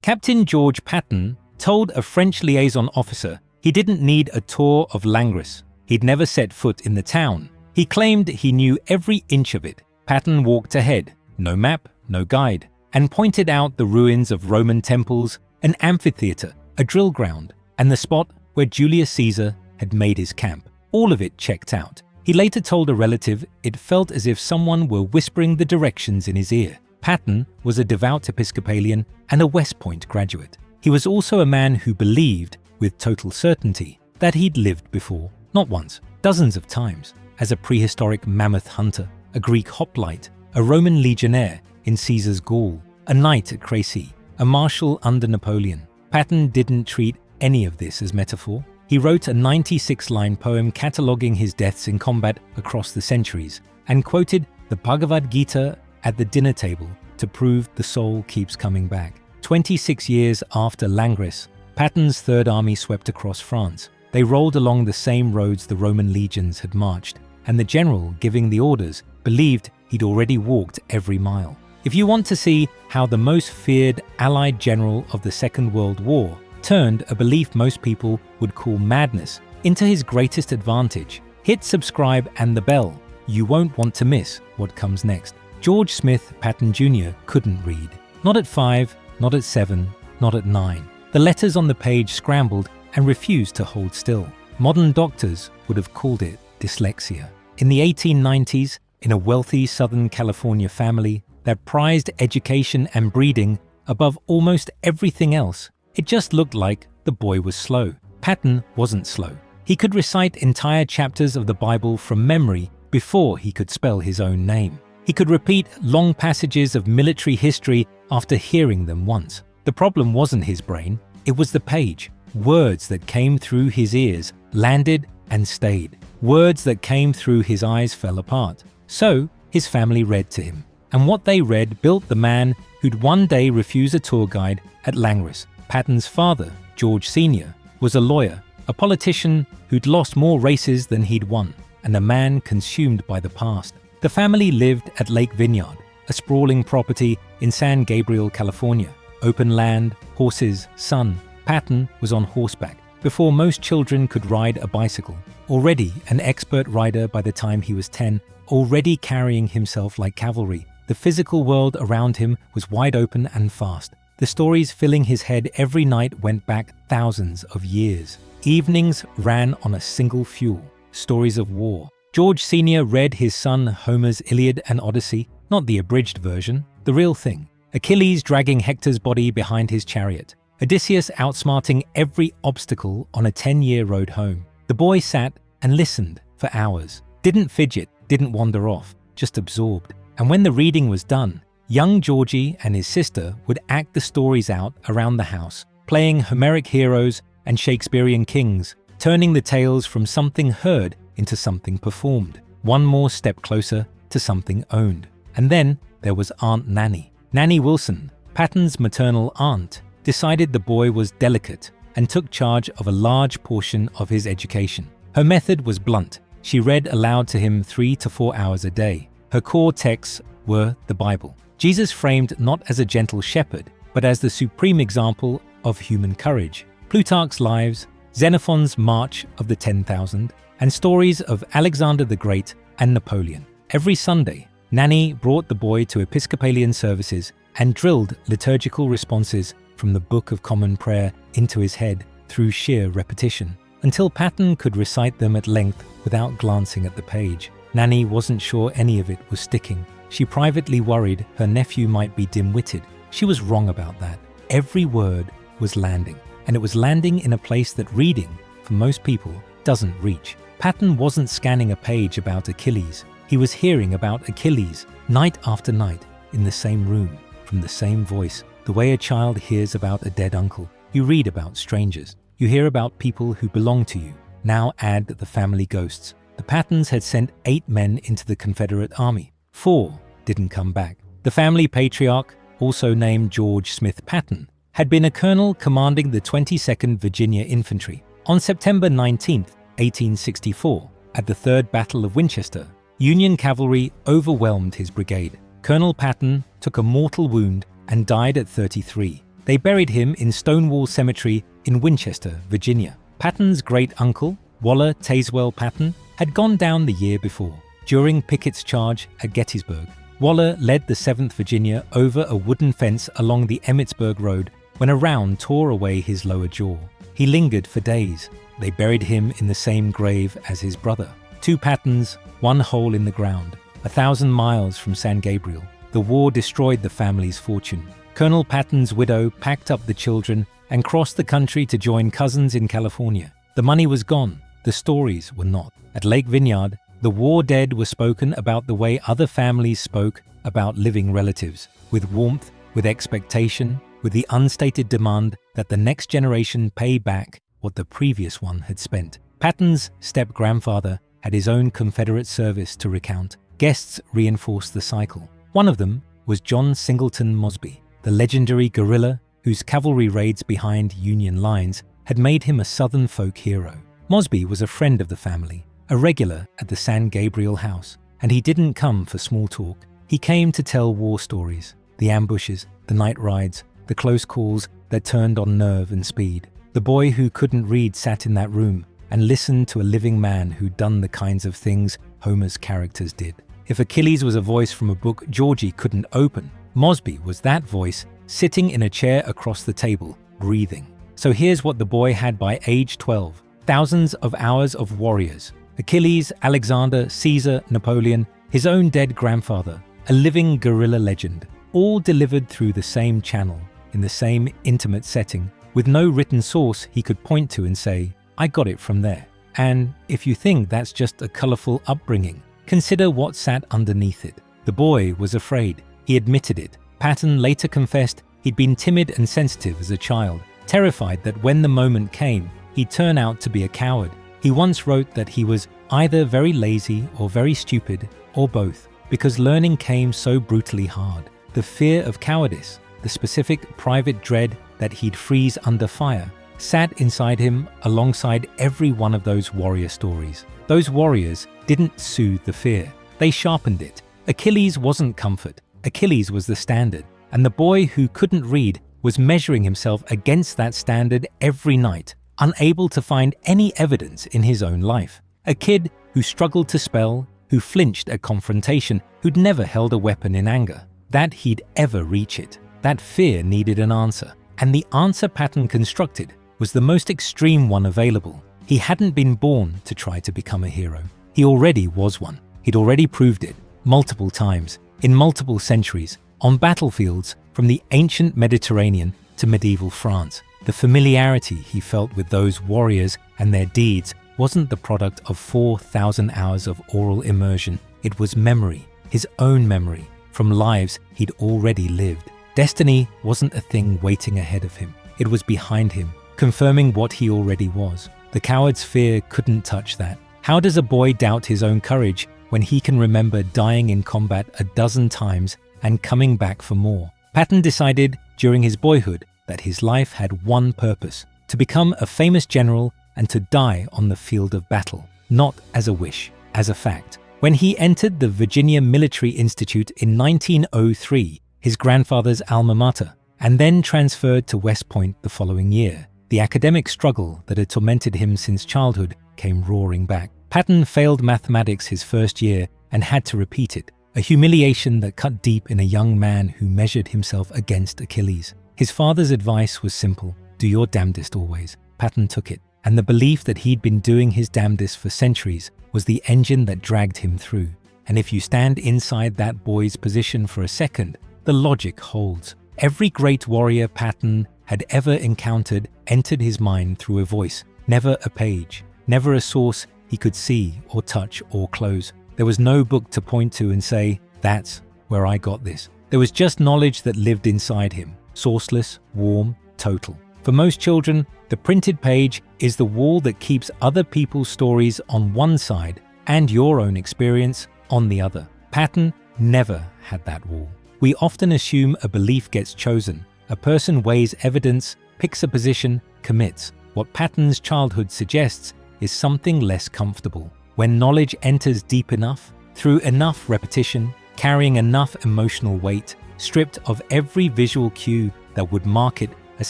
Captain George Patton told a French liaison officer he didn't need a tour of Langres. He'd never set foot in the town. He claimed he knew every inch of it. Patton walked ahead, no map, no guide, and pointed out the ruins of Roman temples, an amphitheater, a drill ground, and the spot where Julius Caesar had made his camp. All of it checked out. He later told a relative it felt as if someone were whispering the directions in his ear. Patton was a devout Episcopalian and a West Point graduate. He was also a man who believed, with total certainty, that he'd lived before, not once, dozens of times, as a prehistoric mammoth hunter, a Greek hoplite, a Roman legionnaire in Caesar's Gaul, a knight at Crécy, a marshal under Napoleon. Patton didn't treat any of this as metaphor. He wrote a 96-line poem cataloguing his deaths in combat across the centuries and quoted the Bhagavad Gita at the dinner table to prove the soul keeps coming back. 26 years after Langres, Patton's Third Army swept across France. They rolled along the same roads the Roman legions had marched, and the general giving the orders believed he'd already walked every mile. If you want to see how the most feared Allied general of the Second World War turned a belief most people would call madness into his greatest advantage, hit subscribe and the bell. You won't want to miss what comes next. George Smith Patton Jr. couldn't read. Not at 5, not at 7, not at 9. The letters on the page scrambled and refused to hold still. Modern doctors would have called it dyslexia. In the 1890s, in a wealthy Southern California family that prized education and breeding above almost everything else, it just looked like the boy was slow. Patton wasn't slow. He could recite entire chapters of the Bible from memory before he could spell his own name. He could repeat long passages of military history after hearing them once. The problem wasn't his brain, it was the page. Words that came through his ears landed and stayed. Words that came through his eyes fell apart. So his family read to him. And what they read built the man who'd one day refuse a tour guide at Langres. Patton's father, George Sr., was a lawyer, a politician who'd lost more races than he'd won, and a man consumed by the past. The family lived at Lake Vineyard, a sprawling property in San Gabriel, California. Open land, horses, sun. Patton was on horseback before most children could ride a bicycle. Already an expert rider by the time he was 10, already carrying himself like cavalry. The physical world around him was wide open and fast. The stories filling his head every night went back thousands of years. Evenings ran on a single fuel, stories of war. George Sr. read his son Homer's Iliad and Odyssey, not the abridged version, the real thing. Achilles dragging Hector's body behind his chariot. Odysseus outsmarting every obstacle on a 10-year road home. The boy sat and listened for hours. Didn't fidget, didn't wander off, just absorbed. And when the reading was done, young Georgie and his sister would act the stories out around the house, playing Homeric heroes and Shakespearean kings, turning the tales from something heard into something performed, one more step closer to something owned. And then there was Aunt Nanny. Nanny Wilson, Patton's maternal aunt, decided the boy was delicate and took charge of a large portion of his education. Her method was blunt. She read aloud to him 3 to 4 hours a day. Her core texts were the Bible. Jesus framed not as a gentle shepherd, but as the supreme example of human courage. Plutarch's Lives, Xenophon's March of the 10,000, and stories of Alexander the Great and Napoleon. Every Sunday, Nanny brought the boy to Episcopalian services and drilled liturgical responses from the Book of Common Prayer into his head through sheer repetition, until Patton could recite them at length without glancing at the page. Nanny wasn't sure any of it was sticking. She privately worried her nephew might be dim-witted. She was wrong about that. Every word was landing, and it was landing in a place that reading, for most people, doesn't reach. Patton wasn't scanning a page about Achilles. He was hearing about Achilles night after night in the same room, from the same voice. The way a child hears about a dead uncle. You read about strangers. You hear about people who belong to you. Now add the family ghosts. The Pattons had sent 8 men into the Confederate Army. 4 didn't come back. The family patriarch, also named George Smith Patton, had been a colonel commanding the 22nd Virginia Infantry. On September 19, 1864, at the Third Battle of Winchester, Union cavalry overwhelmed his brigade. Colonel Patton took a mortal wound and died at 33. They buried him in Stonewall Cemetery in Winchester, Virginia. Patton's great-uncle, Waller Tazewell Patton, had gone down the year before, during Pickett's charge at Gettysburg. Waller led the 7th Virginia over a wooden fence along the Emmitsburg Road when a round tore away his lower jaw. He lingered for days. They buried him in the same grave as his brother. 2 Pattons, 1 hole in the ground, 1,000 miles from San Gabriel. The war destroyed the family's fortune. Colonel Patton's widow packed up the children and crossed the country to join cousins in California. The money was gone. The stories were not. At Lake Vineyard, the war dead were spoken about the way other families spoke about living relatives, with warmth, with expectation, with the unstated demand that the next generation pay back what the previous one had spent. Patton's step-grandfather had his own Confederate service to recount. Guests reinforced the cycle. One of them was John Singleton Mosby, the legendary guerrilla whose cavalry raids behind Union lines had made him a Southern folk hero. Mosby was a friend of the family, a regular at the San Gabriel house, and he didn't come for small talk. He came to tell war stories, the ambushes, the night rides, the close calls that turned on nerve and speed. The boy who couldn't read sat in that room and listened to a living man who'd done the kinds of things Homer's characters did. If Achilles was a voice from a book Georgie couldn't open, Mosby was that voice sitting in a chair across the table, breathing. So here's what the boy had by age 12. Thousands of hours of warriors. Achilles, Alexander, Caesar, Napoleon, his own dead grandfather, a living guerrilla legend, all delivered through the same channel, in the same intimate setting, with no written source he could point to and say, I got it from there. And if you think that's just a colorful upbringing, consider what sat underneath it. The boy was afraid. He admitted it. Patton later confessed he'd been timid and sensitive as a child, terrified that when the moment came, he'd turn out to be a coward. He once wrote that he was either very lazy or very stupid, or both, because learning came so brutally hard. The fear of cowardice, the specific private dread that he'd freeze under fire, sat inside him alongside every one of those warrior stories. Those warriors didn't soothe the fear, they sharpened it. Achilles wasn't comfort, Achilles was the standard, and the boy who couldn't read was measuring himself against that standard every night, unable to find any evidence in his own life. A kid who struggled to spell, who flinched at confrontation, who'd never held a weapon in anger, that he'd ever reach it. That fear needed an answer, and the answer Patton constructed was the most extreme one available. He hadn't been born to try to become a hero. He already was one. He'd already proved it, multiple times, in multiple centuries, on battlefields from the ancient Mediterranean to medieval France. The familiarity he felt with those warriors and their deeds wasn't the product of 4,000 hours of oral immersion. It was memory, his own memory, from lives he'd already lived. Destiny wasn't a thing waiting ahead of him. It was behind him, confirming what he already was. The coward's fear couldn't touch that. How does a boy doubt his own courage when he can remember dying in combat a dozen times and coming back for more? Patton decided during his boyhood that his life had one purpose: to become a famous general and to die on the field of battle, not as a wish, as a fact. When he entered the Virginia Military Institute in 1903, his grandfather's alma mater, and then transferred to West Point the following year, the academic struggle that had tormented him since childhood came roaring back. Patton failed mathematics his first year and had to repeat it, a humiliation that cut deep in a young man who measured himself against Achilles. His father's advice was simple: do your damnedest always. Patton took it, and the belief that he'd been doing his damnedest for centuries was the engine that dragged him through. And if you stand inside that boy's position for a second, the logic holds. Every great warrior Patton had ever encountered entered his mind through a voice, never a page, never a source he could see or touch or close. There was no book to point to and say, that's where I got this. There was just knowledge that lived inside him, sourceless, warm, total. For most children, the printed page is the wall that keeps other people's stories on one side and your own experience on the other. Patton never had that wall. We often assume a belief gets chosen. A person weighs evidence, picks a position, commits. What Patton's childhood suggests is something less comfortable. When knowledge enters deep enough, through enough repetition, carrying enough emotional weight, stripped of every visual cue that would mark it as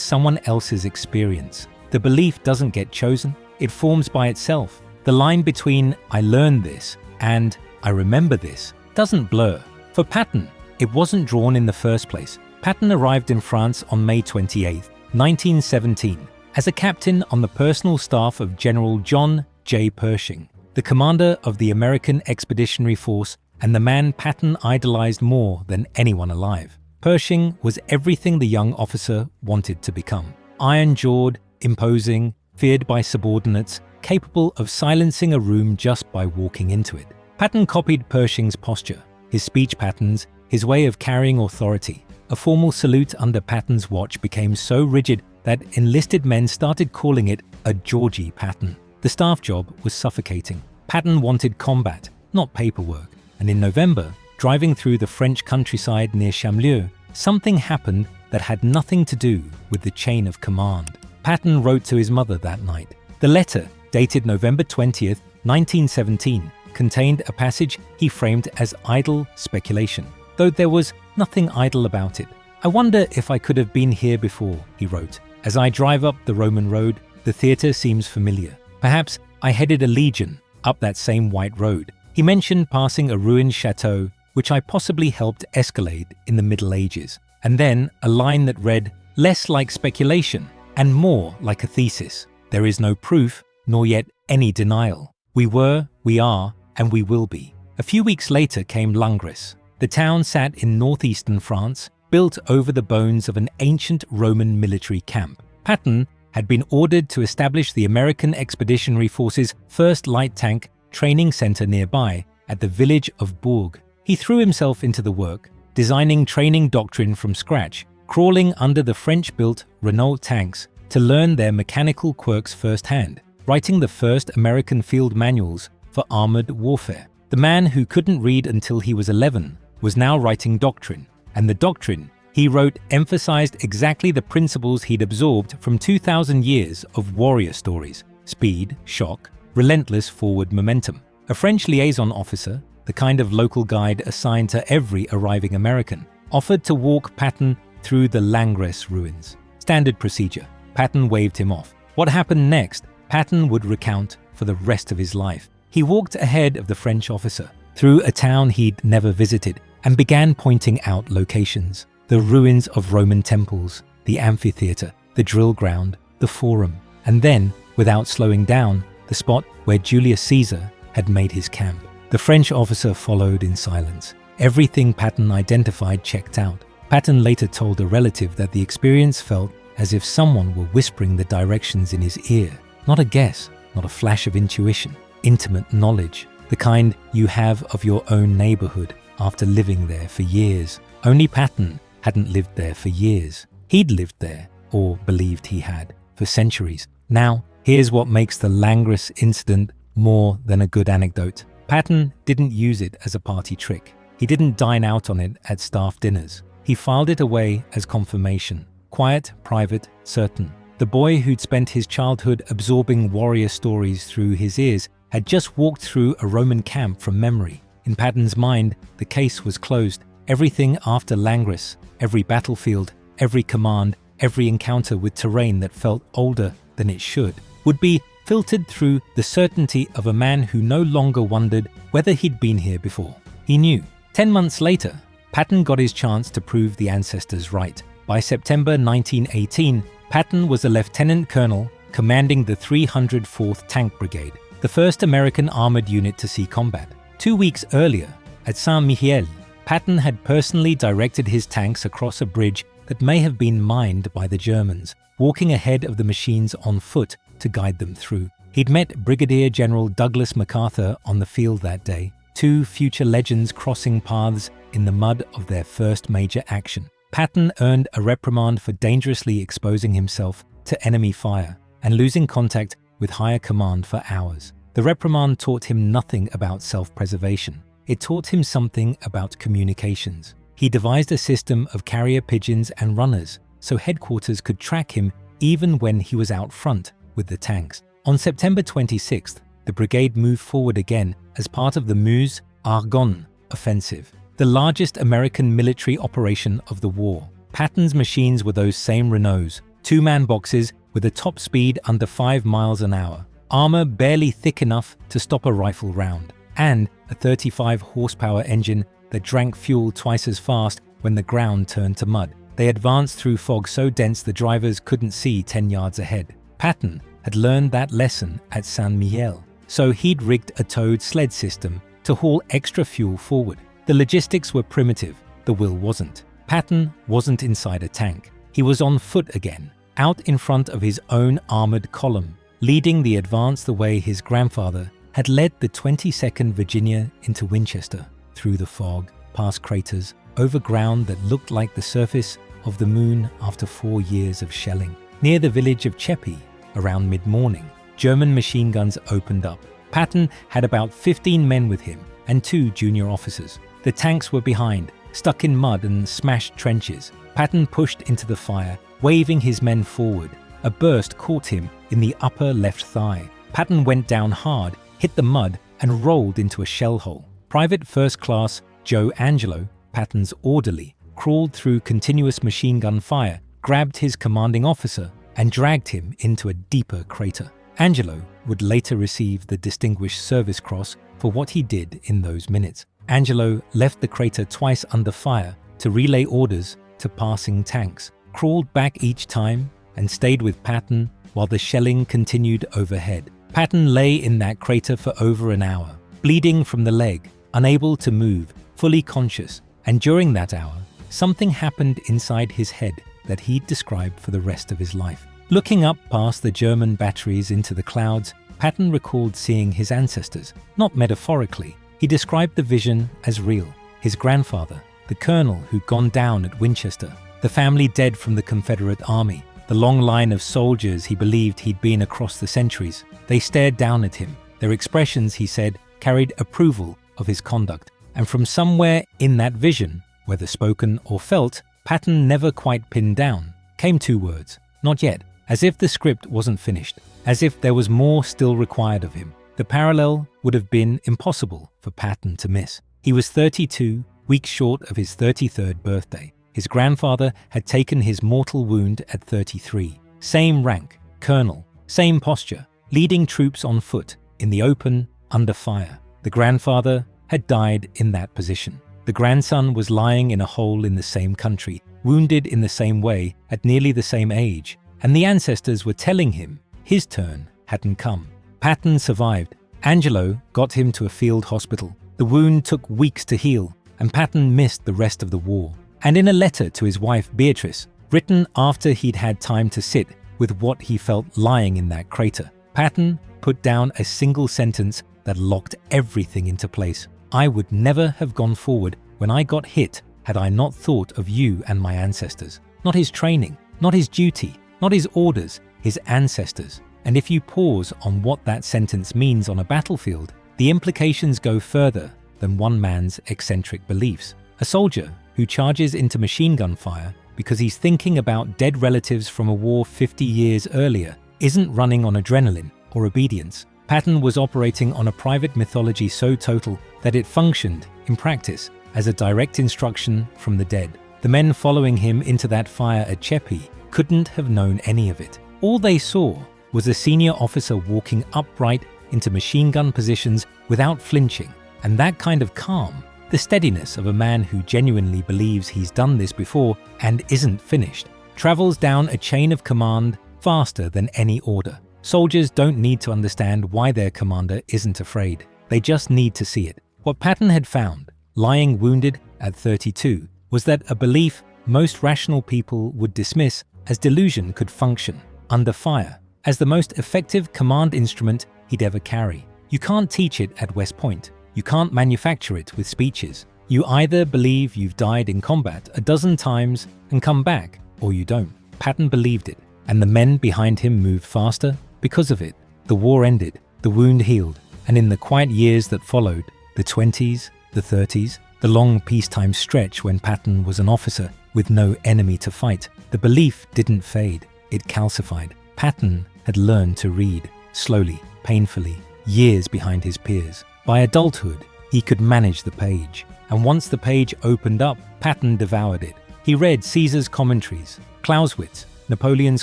someone else's experience. The belief doesn't get chosen, it forms by itself. The line between "I learned this" and "I remember this" doesn't blur. For Patton, it wasn't drawn in the first place. Patton arrived in France on May 28, 1917, as a captain on the personal staff of General John J. Pershing, the commander of the American Expeditionary Force and the man Patton idolized more than anyone alive. Pershing was everything the young officer wanted to become. Iron-jawed, imposing, feared by subordinates, capable of silencing a room just by walking into it. Patton copied Pershing's posture, his speech patterns, his way of carrying authority. A formal salute under Patton's watch became so rigid that enlisted men started calling it a Georgie Patton. The staff job was suffocating. Patton wanted combat, not paperwork. And in November, driving through the French countryside near Chamlieu, something happened that had nothing to do with the chain of command. Patton wrote to his mother that night. The letter, dated November 20th, 1917, contained a passage he framed as idle speculation, though there was nothing idle about it. "I wonder if I could have been here before," he wrote. "As I drive up the Roman road, the theatre seems familiar. Perhaps I headed a legion up that same white road." He mentioned passing a ruined chateau, which I possibly helped escalate in the Middle Ages. And then a line that read, "Less like speculation and more like a thesis. There is no proof, nor yet any denial. We were, we are, and we will be." A few weeks later came Langres. The town sat in northeastern France, built over the bones of an ancient Roman military camp. Patton had been ordered to establish the American Expeditionary Force's first light tank training center nearby at the village of Bourg. He threw himself into the work, designing training doctrine from scratch, crawling under the French-built Renault tanks to learn their mechanical quirks firsthand, writing the first American field manuals for armored warfare. The man who couldn't read until he was 11 was now writing doctrine, and the doctrine he wrote emphasized exactly the principles he'd absorbed from 2,000 years of warrior stories: speed, shock, relentless forward momentum. A French liaison officer, the kind of local guide assigned to every arriving American, offered to walk Patton through the Langres ruins. Standard procedure. Patton waved him off. What happened next, Patton would recount for the rest of his life. He walked ahead of the French officer, through a town he'd never visited, and began pointing out locations. The ruins of Roman temples, the amphitheater, the drill ground, the forum, and then, without slowing down, the spot where Julius Caesar had made his camp. The French officer followed in silence. Everything Patton identified checked out. Patton later told a relative that the experience felt as if someone were whispering the directions in his ear. Not a guess, not a flash of intuition, intimate knowledge, the kind you have of your own neighborhood after living there for years. Only Patton hadn't lived there for years. He'd lived there, or believed he had, for centuries. Now, here's what makes the Langres incident more than a good anecdote. Patton didn't use it as a party trick. He didn't dine out on it at staff dinners. He filed it away as confirmation. Quiet, private, certain. The boy who'd spent his childhood absorbing warrior stories through his ears had just walked through a Roman camp from memory. In Patton's mind, the case was closed. Everything after Langres, every battlefield, every command, every encounter with terrain that felt older than it should, would be filtered through the certainty of a man who no longer wondered whether he'd been here before. He knew. 10 months later, Patton got his chance to prove the ancestors right. By September 1918, Patton was a lieutenant colonel commanding the 304th Tank Brigade, the first American armored unit to see combat. 2 weeks earlier, at Saint-Mihiel, Patton had personally directed his tanks across a bridge that may have been mined by the Germans, walking ahead of the machines on foot to guide them through. He'd met Brigadier General Douglas MacArthur on the field that day, two future legends crossing paths in the mud of their first major action. Patton earned a reprimand for dangerously exposing himself to enemy fire and losing contact with higher command for hours. The reprimand taught him nothing about self-preservation. It taught him something about communications. He devised a system of carrier pigeons and runners so headquarters could track him even when he was out front with the tanks. On September 26th, the brigade moved forward again as part of the Meuse-Argonne offensive, the largest American military operation of the war. Patton's machines were those same Renaults, two-man boxes with a top speed under 5 miles an hour, armor barely thick enough to stop a rifle round, and a 35-horsepower engine that drank fuel twice as fast when the ground turned to mud. They advanced through fog so dense the drivers couldn't see 10 yards ahead. Patton had learned that lesson at Saint-Mihiel, so he'd rigged a towed sled system to haul extra fuel forward. The logistics were primitive, the will wasn't. Patton wasn't inside a tank. He was on foot again, out in front of his own armored column, leading the advance the way his grandfather had led the 22nd Virginia into Winchester, through the fog, past craters, over ground that looked like the surface of the moon after 4 years of shelling. Near the village of Chepi, around mid-morning, German machine guns opened up. Patton had about 15 men with him and 2 junior officers. The tanks were behind, stuck in mud and smashed trenches. Patton pushed into the fire, waving his men forward. A burst caught him in the upper left thigh. Patton went down hard, hit the mud, and rolled into a shell hole. Private First Class Joe Angelo, Patton's orderly, crawled through continuous machine gun fire, grabbed his commanding officer, and dragged him into a deeper crater. Angelo would later receive the Distinguished Service Cross for what he did in those minutes. Angelo left the crater twice under fire to relay orders to passing tanks, crawled back each time, and stayed with Patton while the shelling continued overhead. Patton lay in that crater for over an hour, bleeding from the leg, unable to move, fully conscious, and during that hour, something happened inside his head that he'd describe for the rest of his life. Looking up past the German batteries into the clouds, Patton recalled seeing his ancestors, not metaphorically. He described the vision as real. His grandfather, the colonel who'd gone down at Winchester, the family dead from the Confederate army, the long line of soldiers he believed he'd been across the centuries. They stared down at him. Their expressions, he said, carried approval of his conduct. And from somewhere in that vision, whether spoken or felt, Patton never quite pinned down, came 2 words: not yet, as if the script wasn't finished, as if there was more still required of him. The parallel would have been impossible for Patton to miss. He was 32, weeks short of his 33rd birthday. His grandfather had taken his mortal wound at 33. Same rank, colonel, same posture, leading troops on foot, in the open, under fire. The grandfather had died in that position. The grandson was lying in a hole in the same country, wounded in the same way, at nearly the same age, and the ancestors were telling him his turn hadn't come. Patton survived. Angelo got him to a field hospital. The wound took weeks to heal, and Patton missed the rest of the war. And in a letter to his wife Beatrice, written after he'd had time to sit with what he felt lying in that crater, Patton put down a single sentence that locked everything into place. "I would never have gone forward when I got hit had I not thought of you and my ancestors." Not his training, not his duty, not his orders, his ancestors. And if you pause on what that sentence means on a battlefield, the implications go further than one man's eccentric beliefs. A soldier who charges into machine gun fire because he's thinking about dead relatives from a war 50 years earlier isn't running on adrenaline or obedience. Patton was operating on a private mythology so total that it functioned, in practice, as a direct instruction from the dead. The men following him into that fire at Chepi couldn't have known any of it. All they saw was a senior officer walking upright into machine gun positions without flinching, and that kind of calm, the steadiness of a man who genuinely believes he's done this before and isn't finished, travels down a chain of command faster than any order. Soldiers don't need to understand why their commander isn't afraid. They just need to see it. What Patton had found, lying wounded at 32, was that a belief most rational people would dismiss as delusion could function, under fire, as the most effective command instrument he'd ever carry. You can't teach it at West Point. You can't manufacture it with speeches. You either believe you've died in combat a dozen times and come back, or you don't. Patton believed it, and the men behind him moved faster because of it. The war ended, the wound healed, and in the quiet years that followed, the 20s, the 30s, the long peacetime stretch when Patton was an officer with no enemy to fight, the belief didn't fade, it calcified. Patton had learned to read, slowly, painfully, years behind his peers. By adulthood, he could manage the page, and once the page opened up, Patton devoured it. He read Caesar's commentaries, Clausewitz, Napoleon's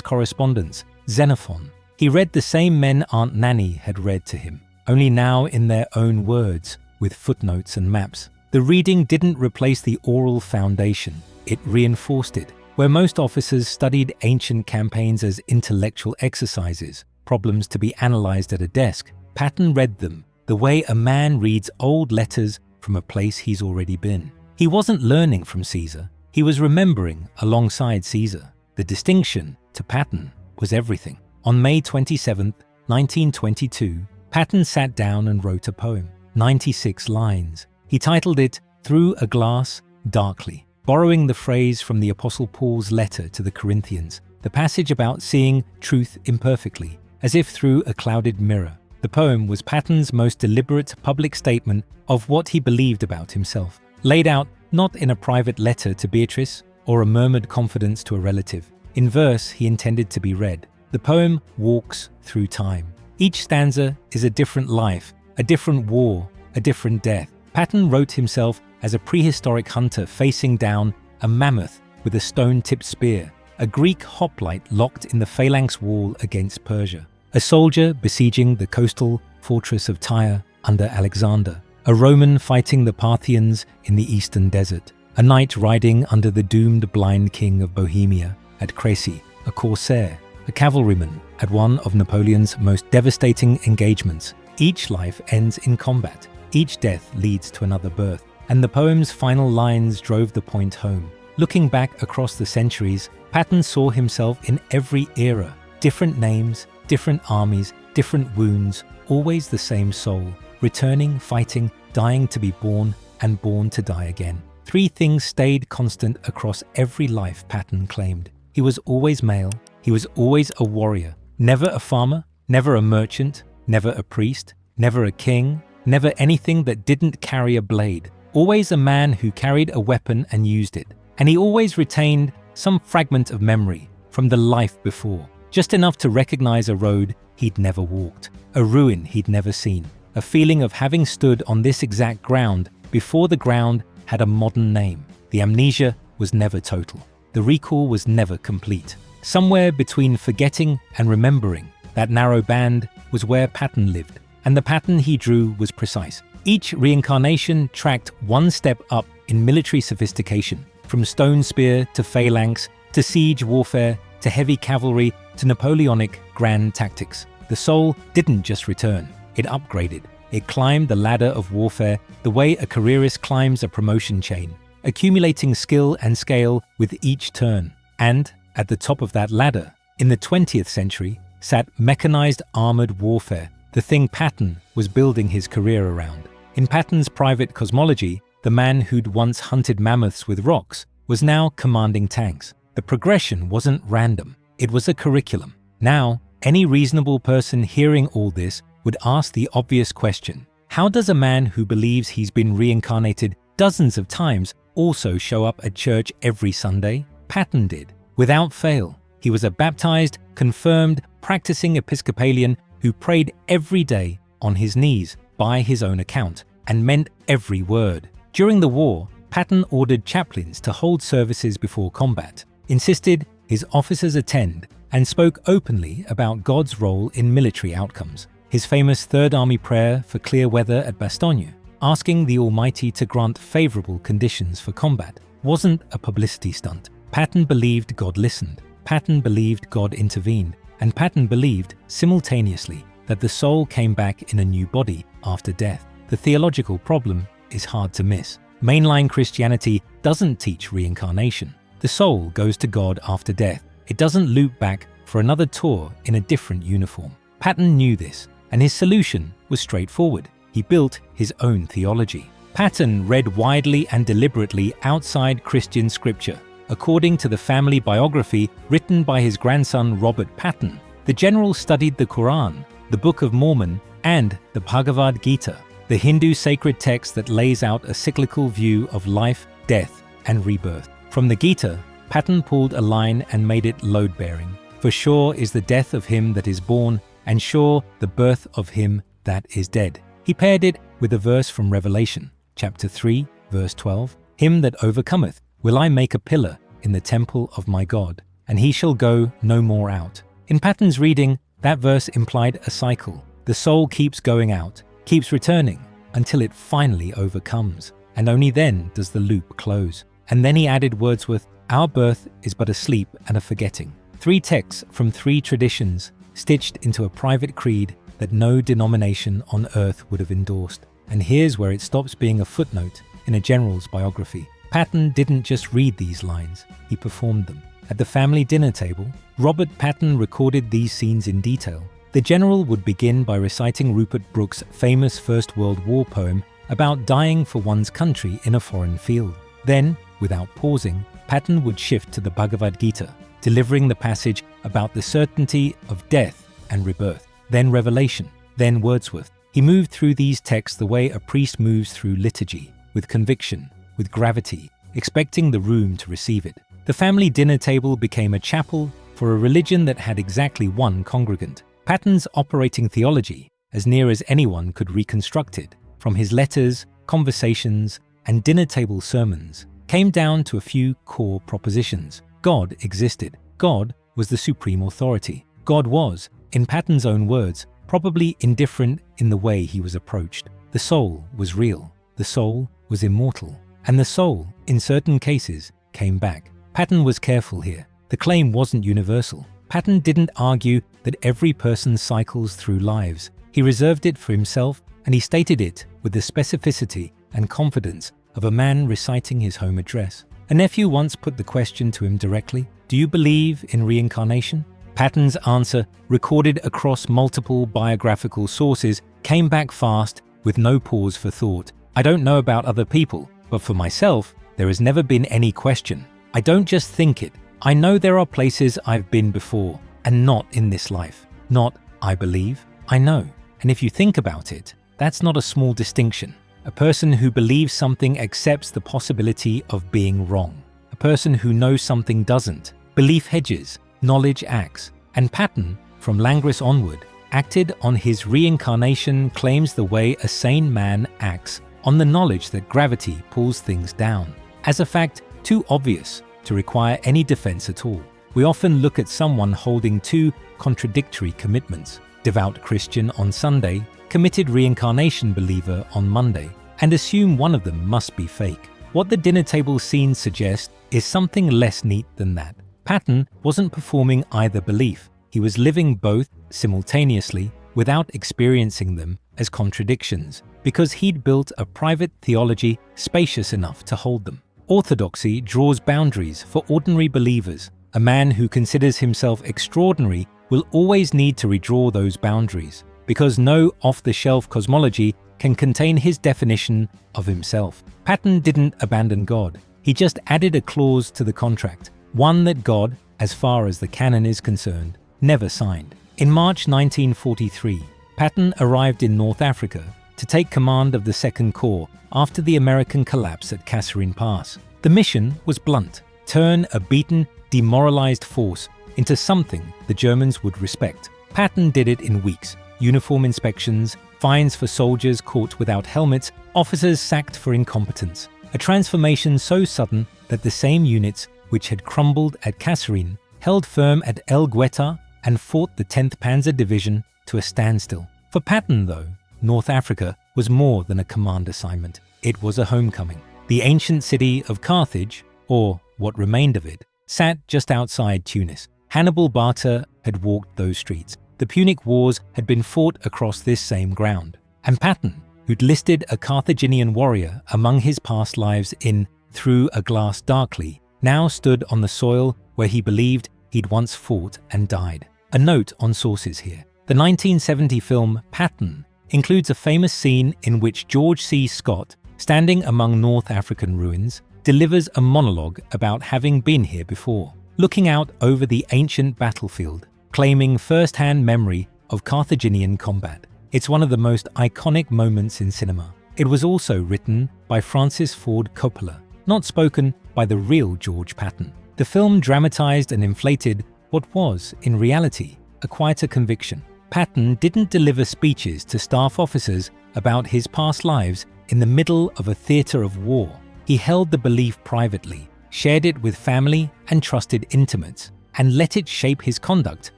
correspondence, Xenophon. He read the same men Aunt Nanny had read to him, only now in their own words, with footnotes and maps. The reading didn't replace the oral foundation, it reinforced it. Where most officers studied ancient campaigns as intellectual exercises, problems to be analyzed at a desk, Patton read them the way a man reads old letters from a place he's already been. He wasn't learning from Caesar, he was remembering alongside Caesar. The distinction, to Patton, was everything. On May 27, 1922, Patton sat down and wrote a poem, 96 lines. He titled it Through a Glass, Darkly, borrowing the phrase from the Apostle Paul's letter to the Corinthians, the passage about seeing truth imperfectly, as if through a clouded mirror. The poem was Patton's most deliberate public statement of what he believed about himself, laid out not in a private letter to Beatrice or a murmured confidence to a relative. In verse he intended to be read. The poem walks through time. Each stanza is a different life, a different war, a different death. Patton wrote himself as a prehistoric hunter facing down a mammoth with a stone-tipped spear, a Greek hoplite locked in the phalanx wall against Persia, a soldier besieging the coastal fortress of Tyre under Alexander, a Roman fighting the Parthians in the eastern desert, a knight riding under the doomed blind king of Bohemia at Crécy, a corsair, a cavalryman at one of Napoleon's most devastating engagements. Each life ends in combat. Each death leads to another birth. And the poem's final lines drove the point home. Looking back across the centuries, Patton saw himself in every era. Different names, different armies, different wounds, always the same soul, returning, fighting, dying to be born, and born to die again. Three things stayed constant across every life, Patton claimed. He was always male, he was always a warrior, never a farmer, never a merchant, never a priest, never a king, never anything that didn't carry a blade. Always a man who carried a weapon and used it. And he always retained some fragment of memory from the life before, just enough to recognize a road he'd never walked, a ruin he'd never seen, a feeling of having stood on this exact ground before the ground had a modern name. The amnesia was never total. The recall was never complete. Somewhere between forgetting and remembering, that narrow band was where Patton lived, and the pattern he drew was precise. Each reincarnation tracked one step up in military sophistication, from stone spear to phalanx, to siege warfare, to heavy cavalry, to Napoleonic grand tactics. The soul didn't just return, it upgraded. It climbed the ladder of warfare the way a careerist climbs a promotion chain, accumulating skill and scale with each turn. And, at the top of that ladder, in the 20th century, sat mechanized armored warfare, the thing Patton was building his career around. In Patton's private cosmology, the man who'd once hunted mammoths with rocks was now commanding tanks. The progression wasn't random, it was a curriculum. Now, any reasonable person hearing all this would ask the obvious question: how does a man who believes he's been reincarnated dozens of times also show up at church every Sunday? Patton did, without fail. He was a baptized, confirmed, practicing Episcopalian who prayed every day on his knees by his own account and meant every word. During the war, Patton ordered chaplains to hold services before combat, insisted his officers attend, and spoke openly about God's role in military outcomes. His famous Third Army prayer for clear weather at Bastogne, asking the Almighty to grant favorable conditions for combat, wasn't a publicity stunt. Patton believed God listened, Patton believed God intervened, and Patton believed, simultaneously, that the soul came back in a new body after death. The theological problem is hard to miss. Mainline Christianity doesn't teach reincarnation. The soul goes to God after death. It doesn't loop back for another tour in a different uniform. Patton knew this, and his solution was straightforward. He built his own theology. Patton read widely and deliberately outside Christian scripture. According to the family biography written by his grandson Robert Patton, the general studied the Quran, the Book of Mormon, and the Bhagavad Gita, the Hindu sacred text that lays out a cyclical view of life, death, and rebirth. From the Gita, Patton pulled a line and made it load-bearing. For sure is the death of him that is born, and sure the birth of him that is dead. He paired it with a verse from Revelation, chapter 3, verse 12. Him that overcometh will I make a pillar in the temple of my God, and he shall go no more out. In Patton's reading, that verse implied a cycle. The soul keeps going out, keeps returning, until it finally overcomes, and only then does the loop close. And then he added Wordsworth, "Our birth is but a sleep and a forgetting." 3 texts from 3 traditions stitched into a private creed that no denomination on earth would have endorsed. And here's where it stops being a footnote in a general's biography. Patton didn't just read these lines, he performed them. At the family dinner table, Robert Patton recorded these scenes in detail. The general would begin by reciting Rupert Brooke's famous First World War poem about dying for one's country in a foreign field. Then, without pausing, Patton would shift to the Bhagavad Gita, delivering the passage about the certainty of death and rebirth, then Revelation, then Wordsworth. He moved through these texts the way a priest moves through liturgy, with conviction, with gravity, expecting the room to receive it. The family dinner table became a chapel for a religion that had exactly one congregant. Patton's operating theology, as near as anyone could reconstruct it, from his letters, conversations, and dinner table sermons, came down to a few core propositions. God existed. God was the supreme authority. God was, in Patton's own words, probably indifferent in the way he was approached. The soul was real. The soul was immortal. And the soul, in certain cases, came back. Patton was careful here. The claim wasn't universal. Patton didn't argue that every person cycles through lives. He reserved it for himself, and he stated it with the specificity and confidence of a man reciting his home address. A nephew once put the question to him directly, "Do you believe in reincarnation?" Patton's answer, recorded across multiple biographical sources, came back fast with no pause for thought. "I don't know about other people, but for myself, there has never been any question. I don't just think it. I know there are places I've been before, and not in this life. Not, I believe, I know." And if you think about it, that's not a small distinction. A person who believes something accepts the possibility of being wrong. A person who knows something doesn't. Belief hedges, knowledge acts. And Patton, from Langres onward, acted on his reincarnation claims the way a sane man acts on the knowledge that gravity pulls things down. As a fact, too obvious to require any defense at all. We often look at someone holding 2 contradictory commitments, devout Christian on Sunday, committed reincarnation believer on Monday, and assume one of them must be fake. What the dinner table scenes suggest is something less neat than that. Patton wasn't performing either belief. He was living both simultaneously without experiencing them as contradictions, because he'd built a private theology spacious enough to hold them. Orthodoxy draws boundaries for ordinary believers. A man who considers himself extraordinary will always need to redraw those boundaries, because no off-the-shelf cosmology can contain his definition of himself. Patton didn't abandon God. He just added a clause to the contract, one that God, as far as the canon is concerned, never signed. In March 1943, Patton arrived in North Africa to take command of the Second Corps after the American collapse at Kasserine Pass. The mission was blunt: turn a beaten, demoralized force into something the Germans would respect. Patton did it in weeks. Uniform inspections, fines for soldiers caught without helmets, officers sacked for incompetence. A transformation so sudden that the same units which had crumbled at Kasserine held firm at El Gueta and fought the 10th Panzer Division to a standstill. For Patton, though, North Africa was more than a command assignment. It was a homecoming. The ancient city of Carthage, or what remained of it, sat just outside Tunis. Hannibal Barca had walked those streets. The Punic Wars had been fought across this same ground. And Patton, who'd listed a Carthaginian warrior among his past lives in Through a Glass Darkly, now stood on the soil where he believed he'd once fought and died. A note on sources here. The 1970 film Patton includes a famous scene in which George C. Scott, standing among North African ruins, delivers a monologue about having been here before, looking out over the ancient battlefield, claiming first-hand memory of Carthaginian combat. It's one of the most iconic moments in cinema. It was also written by Francis Ford Coppola, not spoken by the real George Patton. The film dramatized and inflated what was, in reality, a quieter conviction. Patton didn't deliver speeches to staff officers about his past lives in the middle of a theater of war. He held the belief privately, shared it with family and trusted intimates, and let it shape his conduct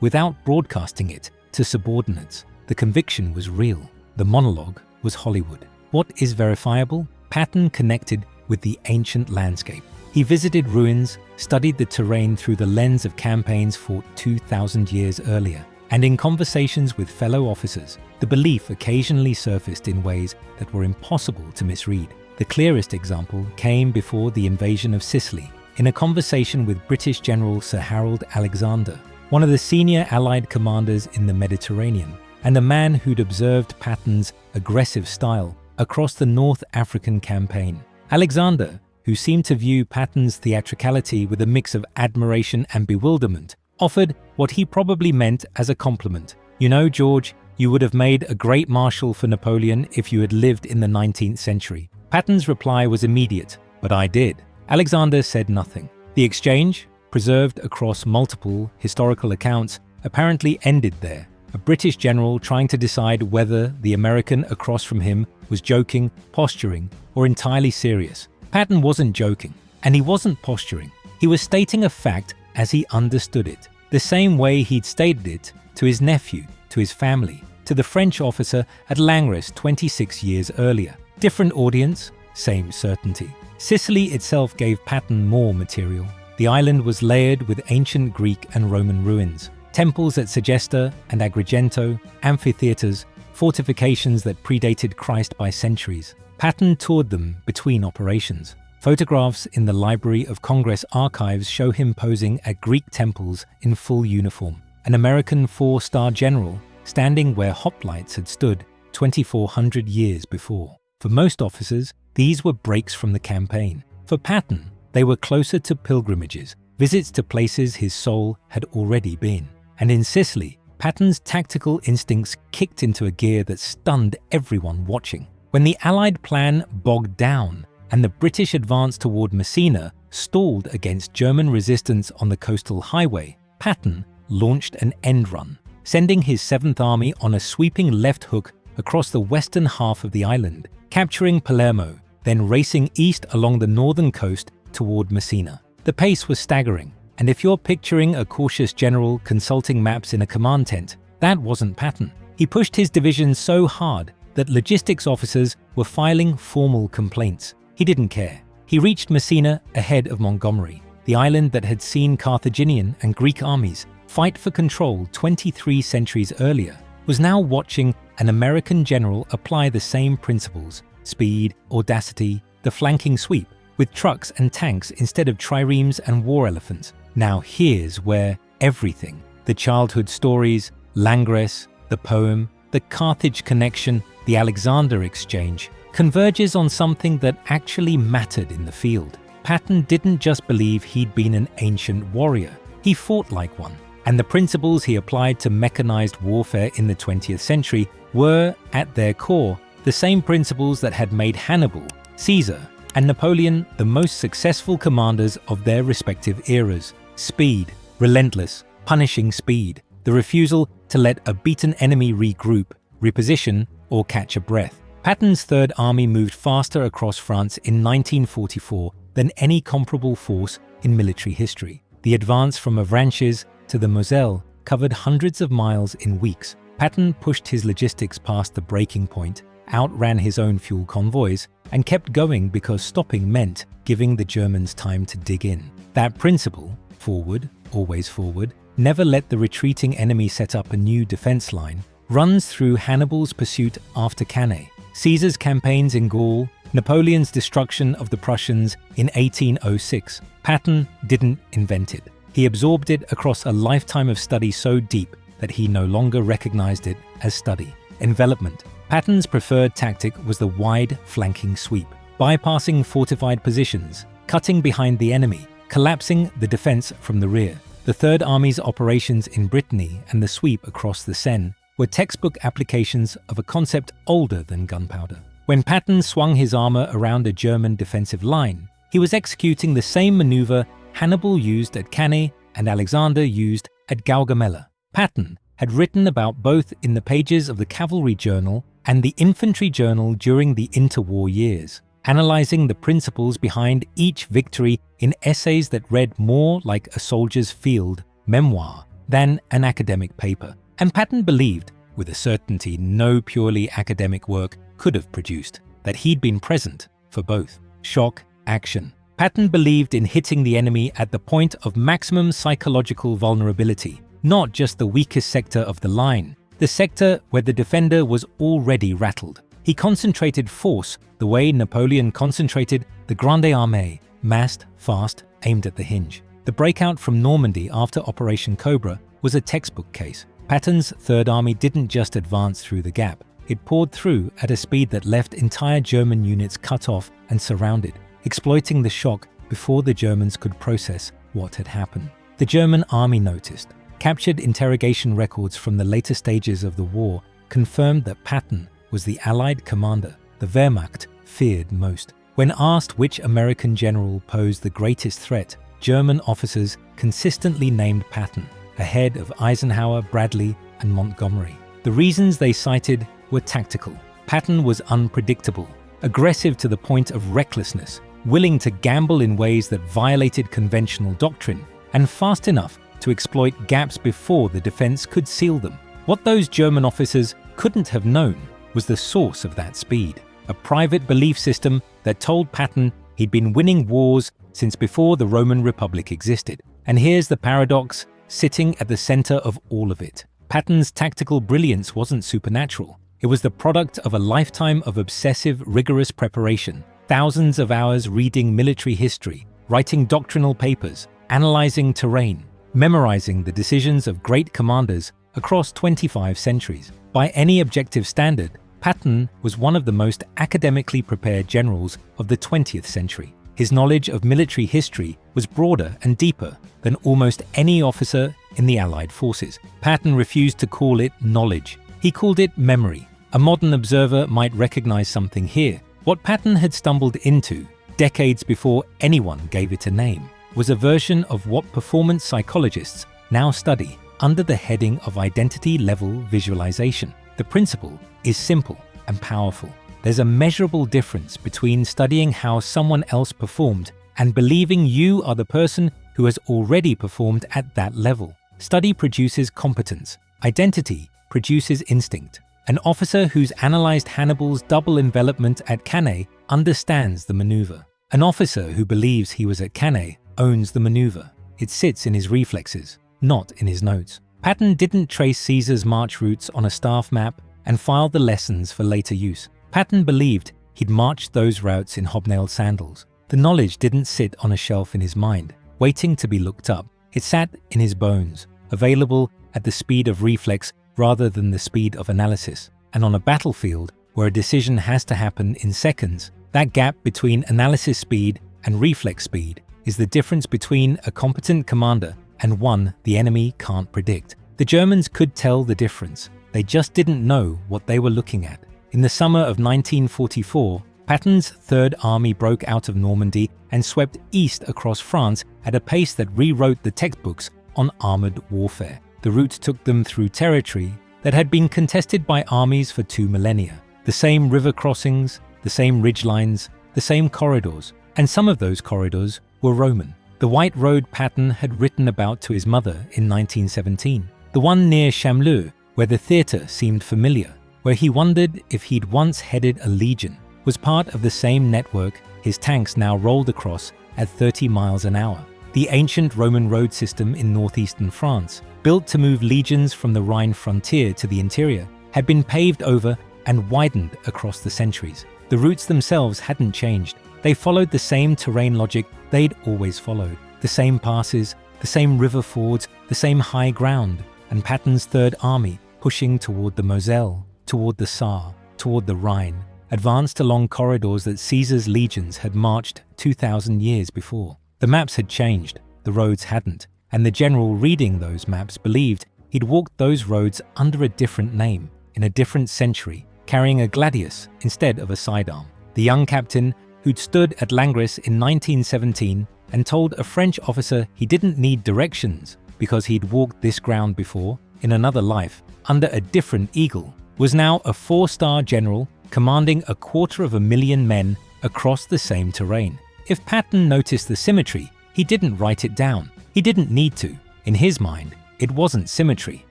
without broadcasting it to subordinates. The conviction was real. The monologue was Hollywood. What is verifiable? Patton connected with the ancient landscape. He visited ruins, studied the terrain through the lens of campaigns fought 2,000 years earlier, and in conversations with fellow officers, the belief occasionally surfaced in ways that were impossible to misread. The clearest example came before the invasion of Sicily, in a conversation with British General Sir Harold Alexander, one of the senior Allied commanders in the Mediterranean, and a man who'd observed Patton's aggressive style across the North African campaign. Alexander, who seemed to view Patton's theatricality with a mix of admiration and bewilderment, offered what he probably meant as a compliment. "You know, George, you would have made a great marshal for Napoleon if you had lived in the 19th century. Patton's reply was immediate, "But I did." Alexander said nothing. The exchange, preserved across multiple historical accounts, apparently ended there, a British general trying to decide whether the American across from him was joking, posturing, or entirely serious. Patton wasn't joking, and he wasn't posturing. He was stating a fact as he understood it, the same way he'd stated it to his nephew, to his family, to the French officer at Langres 26 years earlier. Different audience, same certainty. Sicily itself gave Patton more material. The island was layered with ancient Greek and Roman ruins, temples at Segesta and Agrigento, amphitheaters, fortifications that predated Christ by centuries. Patton toured them between operations. Photographs in the Library of Congress archives show him posing at Greek temples in full uniform, an American four-star general standing where hoplites had stood 2,400 years before. For most officers, these were breaks from the campaign. For Patton, they were closer to pilgrimages, visits to places his soul had already been. And in Sicily, Patton's tactical instincts kicked into a gear that stunned everyone watching. When the Allied plan bogged down and the British advance toward Messina stalled against German resistance on the coastal highway, Patton launched an end run, sending his 7th Army on a sweeping left hook across the western half of the island, capturing Palermo, then racing east along the northern coast toward Messina. The pace was staggering, and if you're picturing a cautious general consulting maps in a command tent, that wasn't Patton. He pushed his division so hard that logistics officers were filing formal complaints. He didn't care. He reached Messina ahead of Montgomery, the island that had seen Carthaginian and Greek armies fight for control 23 centuries earlier, was now watching an American general apply the same principles: speed, audacity, the flanking sweep, with trucks and tanks instead of triremes and war elephants. Now here's where everything, the childhood stories, Langres, the poem, the Carthage connection, the Alexander exchange, converges on something that actually mattered in the field. Patton didn't just believe he'd been an ancient warrior, he fought like one. And the principles he applied to mechanized warfare in the 20th century were, at their core, the same principles that had made Hannibal, Caesar, and Napoleon the most successful commanders of their respective eras. Speed, relentless, punishing speed, the refusal to let a beaten enemy regroup, reposition, or catch a breath. Patton's Third Army moved faster across France in 1944 than any comparable force in military history. The advance from Avranches to the Moselle covered hundreds of miles in weeks. Patton pushed his logistics past the breaking point, outran his own fuel convoys, and kept going because stopping meant giving the Germans time to dig in. That principle, forward, always forward, never let the retreating enemy set up a new defense line, runs through Hannibal's pursuit after Cannae, Caesar's campaigns in Gaul, Napoleon's destruction of the Prussians in 1806. Patton didn't invent it. He absorbed it across a lifetime of study so deep that he no longer recognized it as study. Envelopment. Patton's preferred tactic was the wide flanking sweep, bypassing fortified positions, cutting behind the enemy, collapsing the defense from the rear. The Third Army's operations in Brittany and the sweep across the Seine were textbook applications of a concept older than gunpowder. When Patton swung his armor around a German defensive line, he was executing the same maneuver Hannibal used at Cannae and Alexander used at Gaugamela. Patton had written about both in the pages of the Cavalry Journal and the Infantry Journal during the interwar years. analyzing the principles behind each victory in essays that read more like a soldier's field memoir than an academic paper. And Patton believed, with a certainty no purely academic work could have produced, that he'd been present for both shock, action. Patton believed in hitting the enemy at the point of maximum psychological vulnerability, not just the weakest sector of the line, the sector where the defender was already rattled. He concentrated force the way Napoleon concentrated the Grande Armée, massed, fast, aimed at the hinge. The breakout from Normandy after Operation Cobra was a textbook case. Patton's Third Army didn't just advance through the gap. It poured through at a speed that left entire German units cut off and surrounded, exploiting the shock before the Germans could process what had happened. The German army noticed. Captured interrogation records from the later stages of the war confirmed that Patton was the Allied commander the Wehrmacht feared most. When asked which American general posed the greatest threat, German officers consistently named Patton, ahead of Eisenhower, Bradley, and Montgomery. The reasons they cited were tactical. Patton was unpredictable, aggressive to the point of recklessness, willing to gamble in ways that violated conventional doctrine, and fast enough to exploit gaps before the defense could seal them. What those German officers couldn't have known was the source of that speed, a private belief system that told Patton he'd been winning wars since before the Roman Republic existed. And here's the paradox sitting at the center of all of it. Patton's tactical brilliance wasn't supernatural. It was the product of a lifetime of obsessive, rigorous preparation, thousands of hours reading military history, writing doctrinal papers, analyzing terrain, memorizing the decisions of great commanders across 25 centuries. By any objective standard, Patton was one of the most academically prepared generals of the 20th century. His knowledge of military history was broader and deeper than almost any officer in the Allied forces. Patton refused to call it knowledge. He called it memory. A modern observer might recognize something here. What Patton had stumbled into, decades before anyone gave it a name, was a version of what performance psychologists now study under the heading of identity-level visualization. The principle is simple and powerful. There's a measurable difference between studying how someone else performed and believing you are the person who has already performed at that level. Study produces competence. Identity produces instinct. An officer who's analyzed Hannibal's double envelopment at Cannae understands the maneuver. An officer who believes he was at Cannae owns the maneuver. It sits in his reflexes, not in his notes. Patton didn't trace Caesar's march routes on a staff map and file the lessons for later use. Patton believed he'd marched those routes in hobnailed sandals. The knowledge didn't sit on a shelf in his mind, waiting to be looked up. It sat in his bones, available at the speed of reflex rather than the speed of analysis. And on a battlefield where a decision has to happen in seconds, that gap between analysis speed and reflex speed is the difference between a competent commander and one the enemy can't predict. The Germans could tell the difference. They just didn't know what they were looking at. In the summer of 1944, Patton's Third Army broke out of Normandy and swept east across France at a pace that rewrote the textbooks on armored warfare. The route took them through territory that had been contested by armies for 2 millennia. The same river crossings, the same ridgelines, the same corridors, and some of those corridors were Roman. The white road Patton had written about to his mother in 1917. The one near Chameleux, where the theatre seemed familiar, where he wondered if he'd once headed a legion, was part of the same network his tanks now rolled across at 30 miles an hour. The ancient Roman road system in northeastern France, built to move legions from the Rhine frontier to the interior, had been paved over and widened across the centuries. The routes themselves hadn't changed. They followed the same terrain logic they'd always followed. The same passes, the same river fords, the same high ground, and Patton's Third Army, pushing toward the Moselle, toward the Saar, toward the Rhine, advanced along corridors that Caesar's legions had marched 2,000 years before. The maps had changed, the roads hadn't, and the general reading those maps believed he'd walked those roads under a different name, in a different century, carrying a gladius instead of a sidearm. The young captain who'd stood at Langres in 1917 and told a French officer he didn't need directions because he'd walked this ground before, in another life, under a different eagle, was now a 4-star general commanding 250,000 men across the same terrain. If Patton noticed the symmetry, he didn't write it down. He didn't need to. In his mind, it wasn't symmetry,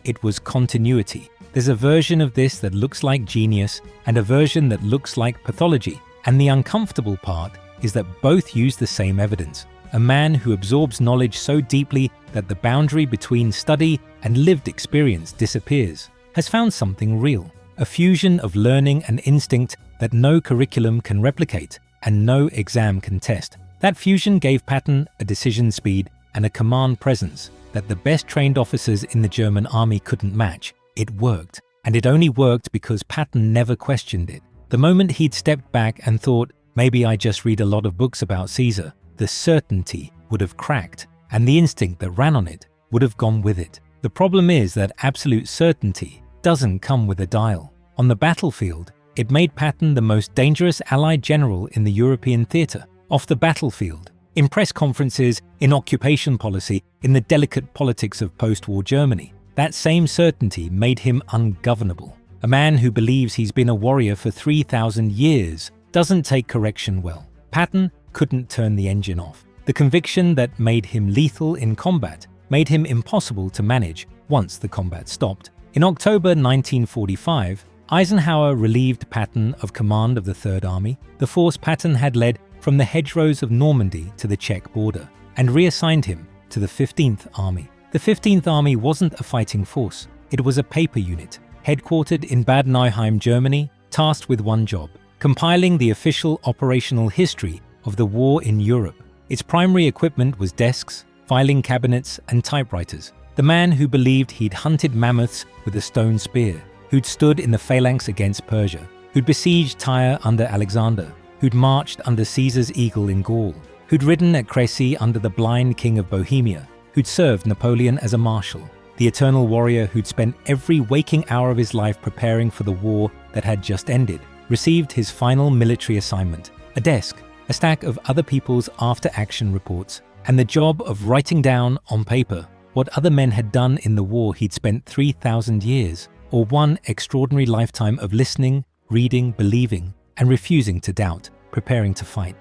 it was continuity. There's a version of this that looks like genius and a version that looks like pathology. And the uncomfortable part is that both use the same evidence. A man who absorbs knowledge so deeply that the boundary between study and lived experience disappears, has found something real. A fusion of learning and instinct that no curriculum can replicate and no exam can test. That fusion gave Patton a decision speed and a command presence that the best trained officers in the German army couldn't match. It worked, and it only worked because Patton never questioned it. The moment he'd stepped back and thought, maybe I just read a lot of books about Caesar, the certainty would have cracked, and the instinct that ran on it would have gone with it. The problem is that absolute certainty doesn't come with a dial. On the battlefield, it made Patton the most dangerous Allied general in the European theatre. Off the battlefield, in press conferences, in occupation policy, in the delicate politics of post-war Germany, that same certainty made him ungovernable. A man who believes he's been a warrior for 3,000 years doesn't take correction well. Patton couldn't turn the engine off. The conviction that made him lethal in combat made him impossible to manage once the combat stopped. In October 1945, Eisenhower relieved Patton of command of the Third Army, the force Patton had led from the hedgerows of Normandy to the Czech border, and reassigned him to the 15th Army. The 15th Army wasn't a fighting force, it was a paper unit, headquartered in Bad Nauheim, Germany, tasked with one job: compiling the official operational history of the war in Europe. Its primary equipment was desks, filing cabinets, and typewriters. The man who believed he'd hunted mammoths with a stone spear, who'd stood in the phalanx against Persia, who'd besieged Tyre under Alexander, who'd marched under Caesar's eagle in Gaul, who'd ridden at Crécy under the blind king of Bohemia, who'd served Napoleon as a marshal, the eternal warrior who'd spent every waking hour of his life preparing for the war that had just ended, received his final military assignment: a desk, a stack of other people's after-action reports, and the job of writing down on paper what other men had done in the war he'd spent 3,000 years, or one extraordinary lifetime of listening, reading, believing, and refusing to doubt, preparing to fight.